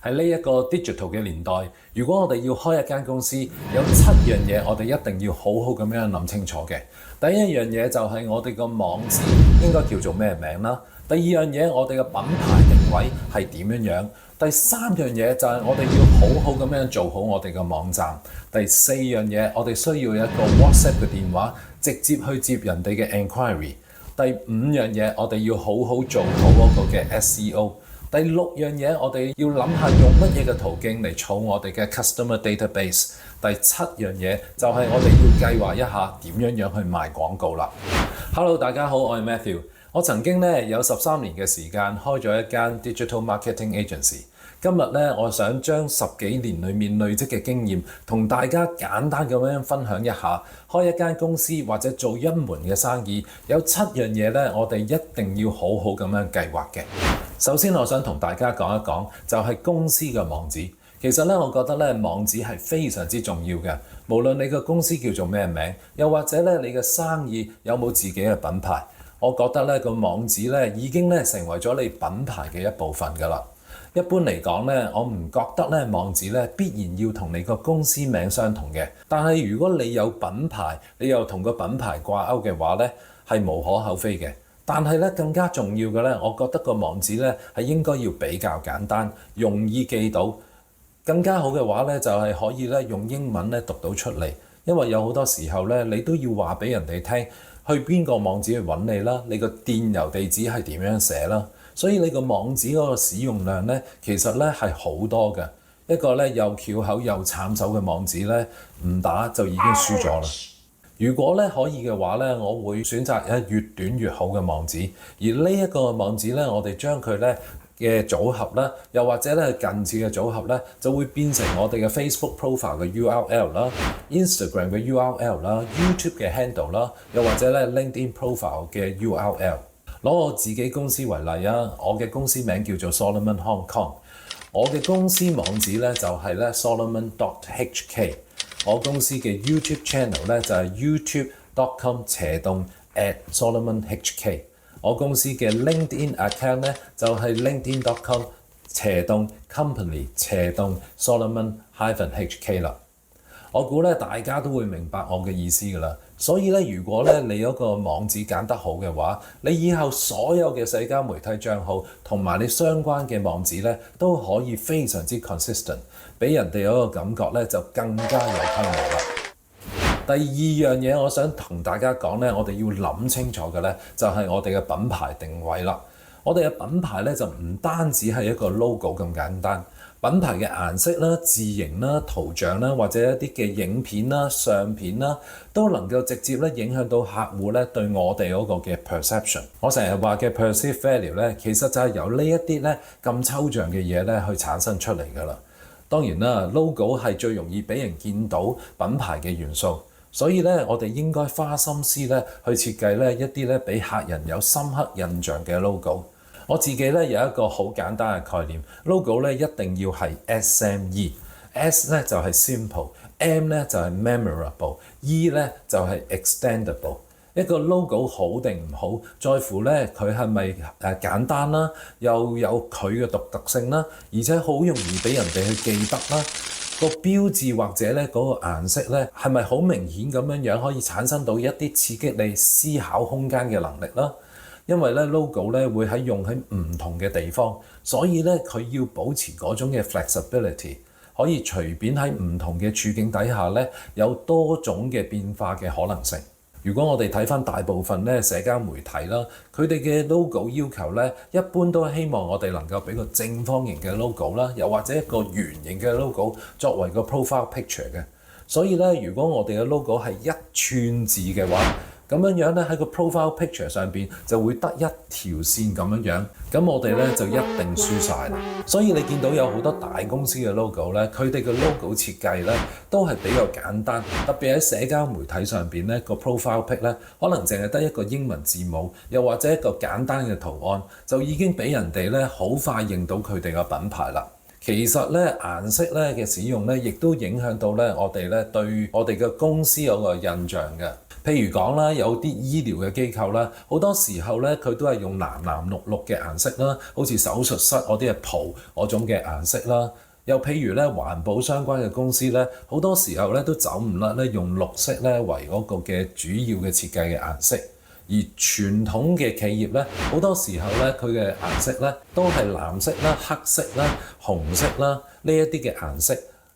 喺呢一個 digital 嘅年代，如果我哋要開一間公司，有7樣嘢我哋一定要好好咁樣諗清楚嘅。第一樣嘢就係我哋個網址應該叫做咩名啦。第二樣嘢，我哋嘅品牌定位係點樣樣？第三樣嘢就係我哋要好好咁樣做好我哋嘅網站。第四樣嘢，我哋需要一個 WhatsApp 嘅電話，直接去接人哋嘅 enquiry。第五樣嘢，我哋要好好做好嗰個嘅 SEO。第六樣嘢，我哋要諗下用乜嘢嘅途徑嚟儲我哋嘅 customer database。第七樣嘢就係我哋要計劃一下點樣樣去賣廣告啦。Hello， 大家好，我係 Matthew。我曾經有13年嘅時間開咗一間 digital marketing agency。今日我想將10幾年裏面累積嘅經驗同大家簡單咁樣分享一下，開一間公司或者做一門嘅生意，有7樣嘢我哋一定要好好咁樣計劃嘅。首先我想同大家講一講，就係公司嘅網址。其實我覺得網址係非常之重要嘅，無論你個公司叫做咩名，又或者你嘅生意有冇自己嘅品牌，我覺得個網址已經成為咗你品牌嘅一部分㗎啦。一般嚟講我唔覺得網址必然要同你個公司名相同嘅。但係如果你有品牌，你又同個品牌掛鈎嘅話係無可厚非嘅。但係更加重要嘅我覺得個網址係應該要比較簡單，容易記到。更加好嘅話就係可以用英文讀到出嚟，因為有好多時候你都要話俾人哋聽去邊個網址去揾你啦，你個電郵地址係點樣寫啦。所以你個網址嗰個使用量其實係好多嘅。一個又翹口又慘手嘅網址唔打就已經輸咗啦。如果可以嘅話我會選擇越短越好嘅網址。而呢一個網址我哋將佢嘅組合又或者近似嘅組合就會變成我哋嘅 Facebook profile 嘅 URL 啦、Instagram 嘅 URL 啦、YouTube 嘅 handle 啦，又或者LinkedIn profile 嘅 URL。攞我自己公司為例啊，我嘅公司名叫做 Solomon Hong Kong， 我嘅公司網址就係solomon.hk， 我公司嘅 YouTube channel 就係 youtube.com/@solomonhk， 我公司嘅 LinkedIn account就係 linkedin.com/company/solomon-hk 啦。我估大家都會明白我嘅意思㗎啦。所以如果你有個網址揀得好嘅話，你以後所有嘅社交媒體帳號同埋你相關嘅網址都可以非常之 consistent， 俾人哋有一個感覺就更加有規模啦。第二樣嘢我想同大家講我哋要諗清楚嘅就係我哋嘅品牌定位啦。我哋嘅品牌就唔單止係一個 logo 咁簡單。品牌嘅顏色啦、字形啦、圖像啦，或者一啲嘅影片啦、相片啦，都能夠直接影響到客戶對我哋嗰個嘅 perception。我成日話嘅 perceived value其實就係由呢一啲咁抽象嘅嘢去產生出嚟㗎啦。當然啦 ，logo 係最容易俾人見到品牌嘅元素，所以我哋應該花心思去設計一啲俾客人有深刻印象嘅 logo。我自己有一個好簡單嘅概念 ，logo 一定要係 SME。S 就係 simple，M 就係 memorable，E 就係 extendable。一個 logo 好定唔好，在乎佢係咪簡單啦，又有佢嘅獨特性啦，而且好容易俾人哋去記得啦。個標誌或者嗰個顏色係咪好明顯咁樣可以產生到一啲刺激你思考空間嘅能力啦？因為logo 會用喺唔同嘅地方，所以佢要保持嗰種嘅 flexibility， 可以隨便喺唔同嘅處境底下有多種嘅變化嘅可能性。如果我哋睇返大部分社交媒體啦，佢哋嘅 logo 要求一般都希望我哋能夠俾個正方形嘅 logo 啦，又或者一個圓形嘅 logo 作為個 profile picture 嘅。所以如果我哋嘅 logo 係一串字嘅話，咁樣喺個 profile picture 上邊就會得一條線咁樣，咁我哋就一定輸晒啦。所以你見到有好多大公司嘅 logo佢哋嘅 logo 設計都係比較簡單，特別喺社交媒體上邊個 profile pic 可能淨係得一個英文字母，又或者一個簡單嘅圖案，就已經俾人哋好快認到佢哋嘅品牌啦。其實顏色嘅使用亦都影響到我哋對我哋嘅公司有個印象嘅。譬如講啦，有啲醫療嘅機構啦，好多時候咧佢都係用藍藍綠綠嘅顏色啦，好似手術室嗰啲係袍嗰種嘅顏色啦。又譬如咧環保相關嘅公司咧，好多時候咧都走唔甩咧用綠色咧為嗰個嘅主要嘅設計嘅顏色。而傳統嘅企業咧，好多時候咧佢嘅顏色咧都係藍色啦、黑色啦、紅色啦呢一啲嘅顏色，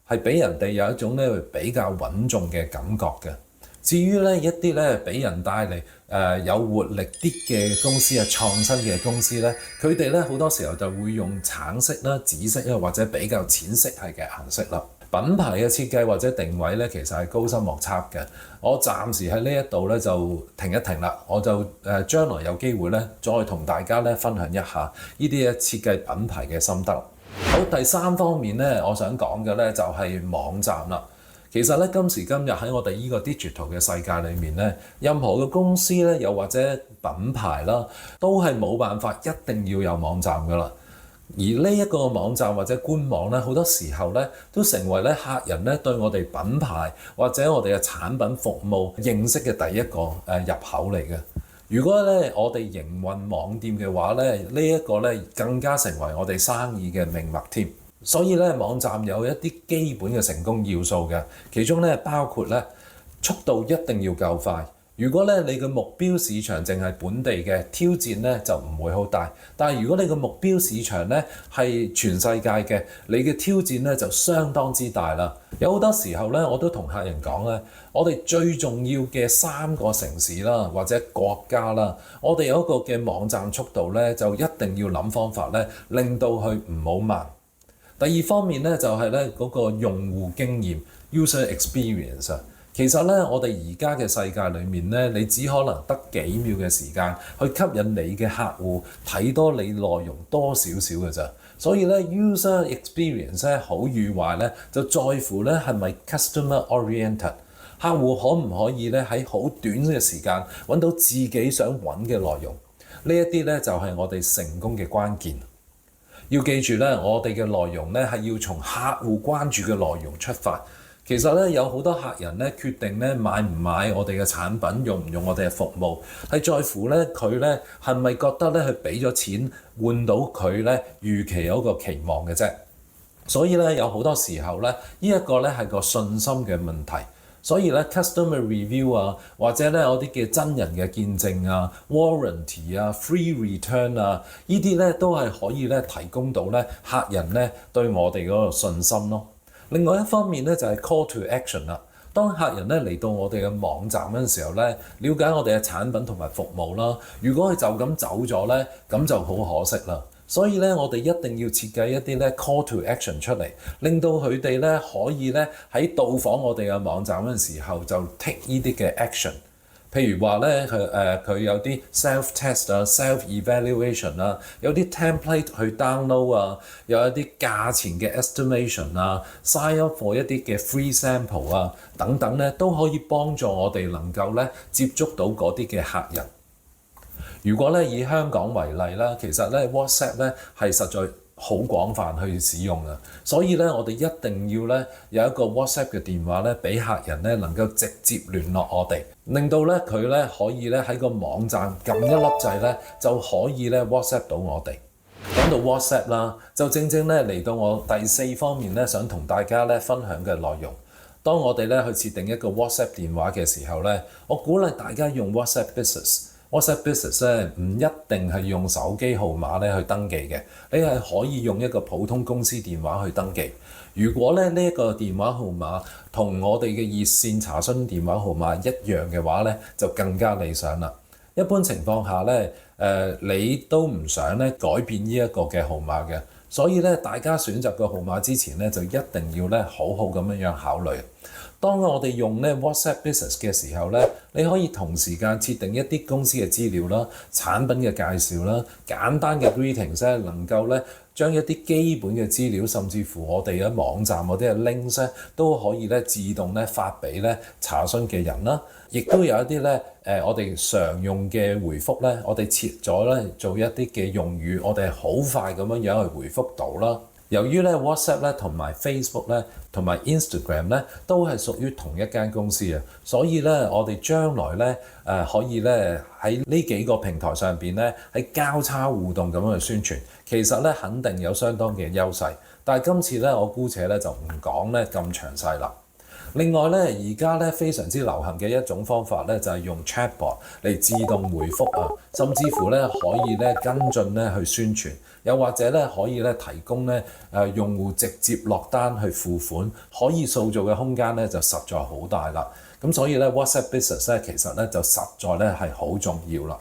係俾人哋有一種咧比較穩重嘅感覺嘅。至於咧一啲咧俾人帶嚟有活力啲嘅公司啊、創新嘅公司咧，佢哋咧好多時候就會用橙色啦、紫色啦或者比較淺色系嘅顏色啦。品牌嘅設計或者定位咧，其實係高深莫測嘅。我暫時喺呢一度咧就停一停啦，我就將來有機會咧再同大家咧分享一下呢啲嘅設計品牌嘅心得。好，第三方面咧，我想講嘅咧就係網站啦。其實咧今時今日喺我哋呢個 digital 嘅世界裏面咧，任何嘅公司咧又或者品牌啦，都係冇辦法一定要有網站㗎啦。而呢一個網站或者官網咧，好多時候咧都成為咧客人咧對我哋品牌或者我哋嘅產品服務認識嘅第一個入口嚟嘅。如果咧我哋營運網店嘅話咧，呢一個咧更加成為我哋生意嘅命脈添。所以咧網站有一啲基本嘅成功要素嘅，其中咧包括咧速度一定要夠快。如果咧你嘅目標市場淨係本地嘅，挑戰咧就唔會好大。但係如果你嘅目標市場咧係全世界嘅，你嘅挑戰咧就相當之大啦。有好多時候咧，我都同客人講咧，我哋最重要嘅3個城市啦，或者國家啦，我哋有一個嘅網站速度咧，就一定要諗方法咧，令到佢唔好慢。第二方面咧就係咧嗰個用戶經驗 user experience 啊。其實咧，我哋而家嘅世界裏面咧，你只可能得幾秒嘅時間去吸引你嘅客戶睇多你內容多少少嘅咋。所以咧 user experience 咧好與壞咧，就在乎咧係咪 customer oriented， 客戶可唔可以咧喺好短嘅時間揾到自己想揾嘅內容？呢一啲咧就係我哋成功嘅關鍵。要記住咧，我哋嘅內容咧係要從客戶關注嘅內容出發。其實咧有好多客人咧決定咧買唔買我哋嘅產品，用唔用我哋嘅服務，係在乎咧佢咧係咪覺得咧佢俾咗錢換到佢咧預期有一個期望嘅啫。所以咧有好多時候咧呢一個咧係個信心嘅問題。所以咧 customer review 啊，或者咧有啲嘅真人嘅見證啊、warranty 啊、free return 啊，呢啲咧都係可以咧提供到咧客人咧對我哋嗰個信心咯。另外一方面咧就係 call to action 啦。當客人咧嚟到我哋嘅網站嗰陣時候咧，了解我哋嘅產品同埋服務啦。如果佢就咁走咗咧，咁就好可惜啦。所以咧，我哋一定要設計一啲咧 call to action 出嚟，令到佢哋咧可以咧喺到訪我哋嘅網站嗰陣時候就 take 呢啲嘅 action。譬如話咧，佢有啲 self test 啊、self evaluation 啊，有啲 template 去 download 啊，有一啲價錢嘅 estimation 啊、sign up for 一啲嘅 free sample 啊等等咧，都可以幫助我哋能夠咧接觸到嗰啲嘅客人。如果咧以香港為例啦，其實咧 WhatsApp 咧係實在好廣泛去使用啊，所以咧我哋一定要咧有一個 WhatsApp 嘅電話咧，俾客人咧能夠直接聯絡我哋，令到咧佢咧可以咧喺個網站撳一粒掣咧就可以咧 WhatsApp 到我哋。講到 WhatsApp 啦，就正正咧嚟到我第4方面咧想同大家咧分享嘅內容。當我哋咧去設定一個 WhatsApp 電話嘅時候咧，我鼓勵大家用 WhatsApp Business。WhatsApp Business 咧唔一定係用手機號碼咧去登記嘅，你係可以用一個普通公司電話去登記。如果咧呢一個電話號碼同我哋嘅熱線查詢電話號碼一樣嘅話咧，就更加理想啦。一般情況下咧，你都唔想咧改變呢一個嘅號碼嘅，所以咧大家選擇個號碼之前咧就一定要咧好好咁樣考慮。當我哋用咧 WhatsApp Business 嘅時候咧，你可以同時間設定一啲公司嘅資料啦、產品嘅介紹啦、簡單嘅 greetings 咧，能夠咧將一啲基本嘅資料，甚至乎我哋嘅網站嗰啲嘅 links 咧，都可以咧自動咧發俾咧查詢嘅人啦。亦都有一啲咧我哋常用嘅回覆咧，我哋設咗咧做一啲嘅用語，我哋好快咁樣去回覆到啦。由於咧 WhatsApp 咧同埋 Facebook 咧同埋 Instagram 咧都係屬於同一間公司啊，所以咧我哋將來咧可以咧喺呢幾個平台上邊咧喺交叉互動咁樣去宣傳，其實咧肯定有相當嘅優勢。但係今次咧我姑且咧就唔講咧咁詳細啦。另外咧，而家咧非常之流行嘅一種方法咧，就係用 chatbot 嚟自動回覆啊，甚至乎咧可以咧跟進咧去宣傳，又或者咧可以咧提供咧用戶直接落單去付款，可以塑造嘅空間咧就實在好大啦。咁所以咧 WhatsApp Business 咧其實咧就實在咧係好重要啦。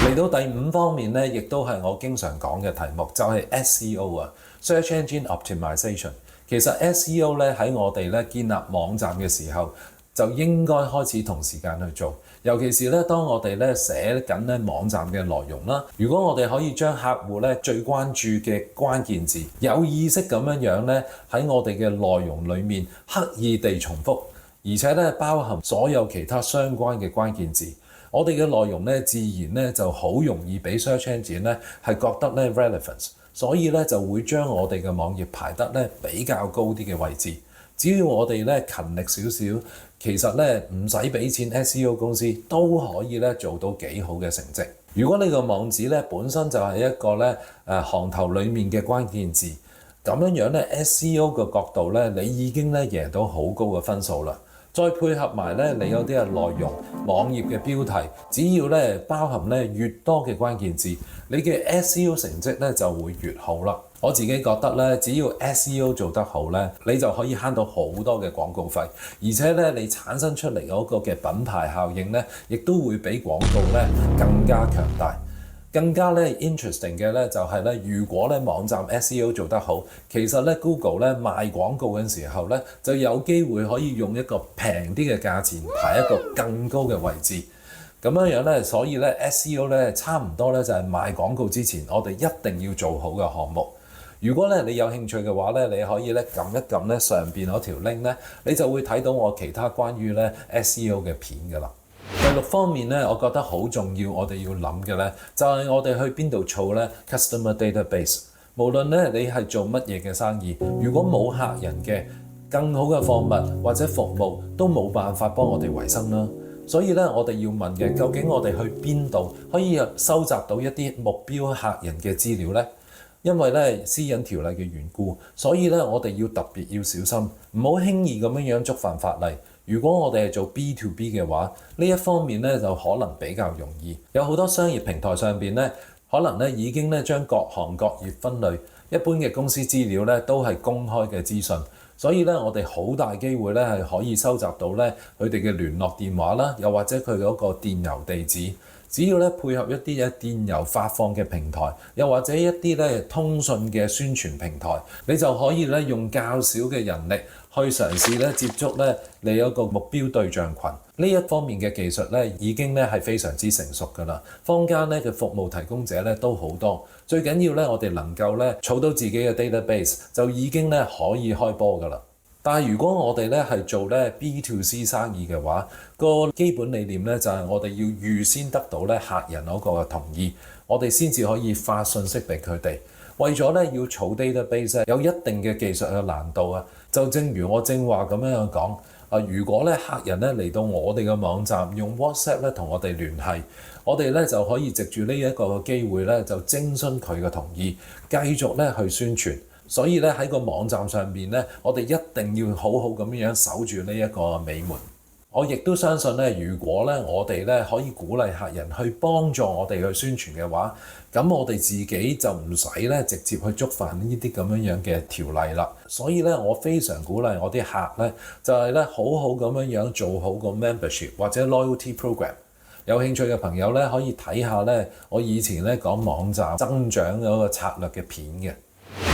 嚟到第5方面咧，亦都係我經常講嘅題目，就係 SEO 啊 ，Search Engine Optimization。其實 SEO 咧喺我哋咧建立網站嘅時候，就應該開始同時間去做。尤其是咧，當我哋咧寫緊咧網站嘅內容啦，如果我哋可以將客戶咧最關注嘅關鍵字有意識咁樣咧喺我哋嘅內容裡面刻意地重複，而且咧包含所有其他相關嘅關鍵字，我哋嘅內容咧自然咧就好容易俾 search engine 咧係覺得咧 relevance。所以咧就會將我哋嘅網頁排得咧比較高啲嘅位置。只要我哋咧勤力少少，其實咧唔使俾錢 SEO 公司都可以咧做到幾好嘅成績。如果你個網址咧本身就係一個咧行頭裡面嘅關鍵字，咁樣咧 SEO 嘅角度咧，你已經咧贏到好高嘅分數啦。再配合埋咧你有啲嘅內容、網頁嘅標題，只要咧包含咧越多嘅關鍵字，你嘅 SEO 成績咧就會越好啦。我自己覺得咧，只要 SEO 做得好咧，你就可以慳到好多嘅廣告費，而且咧你產生出嚟嗰個嘅品牌效應咧，亦都會比廣告咧更加強大。更加咧 interesting 嘅咧就係咧，如果咧網站 SEO 做得好，其實咧 Google 咧賣廣告嘅時候咧就有機會可以用一個平啲嘅價錢排一個更高嘅位置。咁樣咧，所以咧 SEO 咧差唔多咧就係賣廣告之前，我哋一定要做好嘅項目。如果咧你有興趣嘅話咧，你可以咧撳一撳咧上邊嗰條 link 咧，你就會睇到我其他關於咧 SEO 嘅片㗎啦。第6方面咧，我覺得好重要，我哋要諗嘅咧，就係我哋去邊度儲咧 customer database。無論咧你係做乜嘢嘅生意，如果冇客人嘅更好嘅貨物或者服務，都冇辦法幫我哋維生啦。所以咧，我哋要問嘅，究竟我哋去邊度可以收集到一啲目標客人嘅資料呢？因為咧私隱條例嘅緣故，所以咧我哋要特別要小心，唔好輕易咁樣觸犯法例。如果我哋係做 B to B 嘅話，呢一方面咧就可能比較容易。有好多商業平台上邊咧，可能咧已經咧將各行各業分類，一般嘅公司資料咧都係公開嘅資訊，所以咧我哋好大機會咧係可以收集到咧佢哋嘅聯絡電話啦，又或者佢嗰個電郵地址。只要咧配合一啲嘅電郵發放嘅平台，又或者一啲咧通訊嘅宣傳平台，你就可以咧用較少嘅人力去嘗試咧接觸咧你有個目標對象群。呢一方面嘅技術咧已經咧係非常之成熟㗎啦。坊間咧嘅服務提供者咧都好多，最緊要咧我哋能夠咧儲到自己嘅 database， 就已經咧可以開波㗎啦。但係如果我哋咧係做咧 B to C 生意嘅話，個基本理念咧就係我哋要預先得到咧客人嗰個嘅同意，我哋先至可以發信息俾佢哋。為咗咧要儲 database 有一定嘅技術嘅難度啊，就正如我正話咁樣講如果咧客人咧嚟到我哋嘅網站用 WhatsApp 咧同我哋聯繫，我哋咧就可以藉住呢一個嘅機會咧就徵詢佢嘅同意，繼續咧去宣傳。所以咧喺個網站上邊咧，我哋一定要好好咁樣守住呢一個美門。我亦都相信咧，如果咧我哋咧可以鼓勵客人去幫助我哋去宣傳嘅話，咁我哋自己就唔使咧直接去觸犯呢啲咁樣嘅條例啦。所以咧，我非常鼓勵我啲客咧，就係咧好好咁樣做好個 membership 或者 loyalty program。有興趣嘅朋友咧，可以睇下咧我以前咧講網站增長嗰個策略嘅片嘅。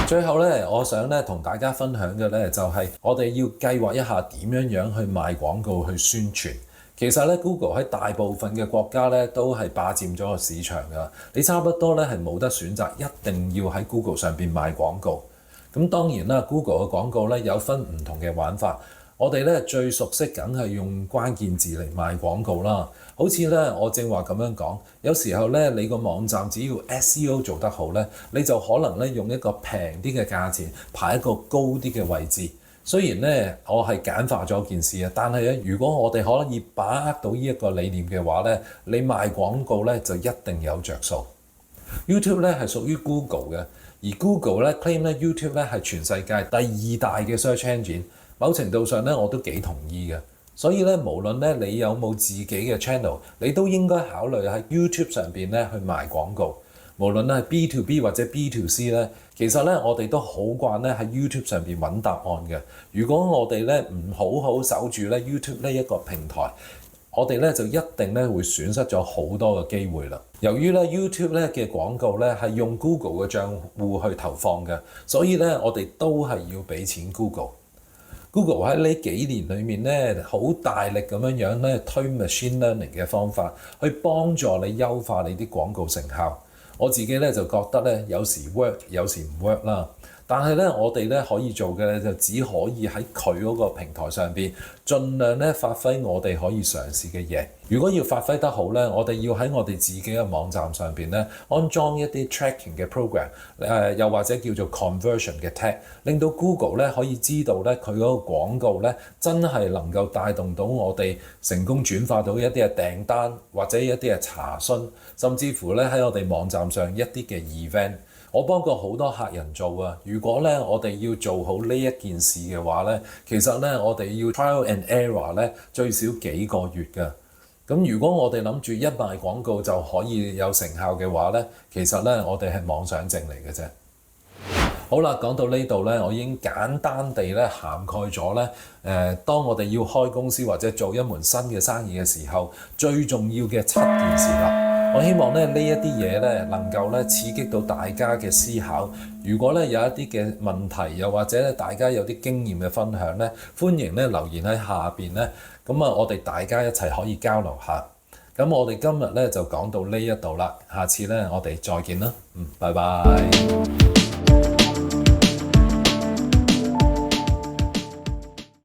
最後咧，我想咧同大家分享嘅咧就係我哋要計劃一下點樣去賣廣告去宣傳。其實咧 Google 喺大部分嘅國家咧都係霸佔咗個市場㗎，你差不多咧係冇得選擇，一定要喺 Google 上邊賣廣告。咁當然啦，Google 嘅廣告咧有分唔同嘅玩法。我哋咧最熟悉梗係用關鍵字嚟賣廣告啦。好似咧我正話咁樣講，有時候咧你個網站只要 SEO 做得好咧，你就可能咧用一個平啲嘅價錢排一個高啲嘅位置。雖然咧我係簡化咗件事啊，但係咧如果我哋可以把握到呢一個理念嘅話咧，你賣廣告咧就一定有着數。YouTube 咧係屬於 Google 嘅，而 Google 咧 claim 咧 YouTube 咧係全世界第2大嘅 search engine。某程度上咧我都幾同意嘅。所以咧無論咧你有冇自己嘅 channel， 你都應該考慮喺 YouTube 上邊咧去賣廣告。無論咧係 B to B 或者 B to C 咧，其實咧我哋都好慣咧喺 YouTube 上邊揾答案嘅。如果我哋咧唔好好守住咧 YouTube 呢一個平台，我哋咧就一定咧會損失咗好多嘅機會啦。由於咧 YouTube 咧嘅廣告咧係用 Google 嘅賬戶去投放嘅，所以咧我哋都係要俾錢 Google。Google 喺呢幾年裏面咧，好大力咁樣咧推 machine learning 嘅方法，去幫助你優化你啲廣告成效。我自己咧就覺得咧，有時 work， 有時唔 work 啦。但係咧，我哋咧可以做嘅咧，就只可以喺佢嗰個平台上邊，盡量咧發揮我哋可以嘗試嘅嘢。如果要發揮得好咧，我哋要喺我哋自己嘅網站上邊咧安裝一啲 tracking 嘅 program，又或者叫做 conversion 嘅 tag， 令到 Google 咧可以知道咧佢嗰個廣告咧真係能夠帶動到我哋成功轉化到一啲嘅訂單，或者一啲嘅查詢，甚至乎咧喺我哋網站上一啲嘅 event。我幫過好多客人做啊！如果咧我哋要做好呢一件事嘅話咧，其實咧我哋要 trial and error 咧最少幾個月㗎。咁如果我哋諗住一賣廣告就可以有成效嘅話咧，其實咧我哋係妄想症嚟嘅啫。好啦，講到呢度咧，我已經簡單地咧涵蓋咗咧當我哋要開公司或者做一門新嘅生意嘅時候，最重要嘅7件事啦。我希望咧呢一啲嘢咧能夠咧刺激到大家嘅思考。如果咧有一啲嘅問題，又或者咧大家有啲經驗嘅分享咧，歡迎咧留言喺下邊咧。咁我哋大家一齊可以交流下。咁我哋今日咧就講到呢一度啦，下次咧我哋再見啦。拜拜。